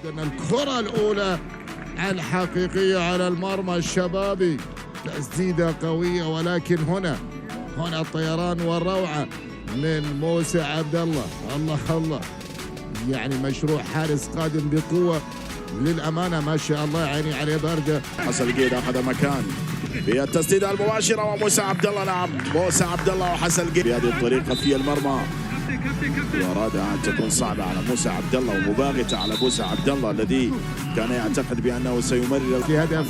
أن الكرة الأولى الحقيقية على المرمى الشبابي، تسديدة قوية، ولكن هنا الطيران والروعة من موسى عبد الله. الله الله، يعني مشروع حارس قادم بقوة للأمانة، ما شاء الله، عيني عليه باردة. حسن القيد أخذ مكان بالتسديدة المباشرة، وموسى عبد الله لعب موسى عبد الله وحسن القيد بهذه الطريقة في المرمى، وأرادها أن تكون صعبة على موسى عبد الله ومباغتة على موسى عبد الله الذي كان يعتقد بأنه سيمرر في هدف،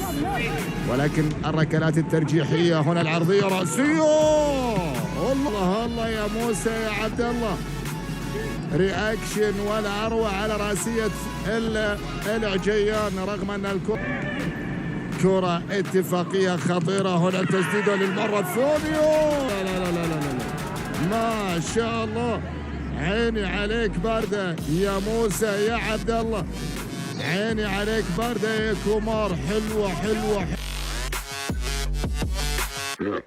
ولكن الركلات الترجيحية هنا، العرضية رأسية. الله الله يا موسى يا عبد الله، رياكشن ولا أروع على رأسية العجيان، رغم أن الكرة اتفاقية خطيرة. هنا التسديدة للمرة الثانية. لا لا لا لا لا لا، ما شاء الله، عيني عليك باردة يا موسى يا عبد الله، عيني عليك باردة يا كومار، حلوة حلوة, حلوة.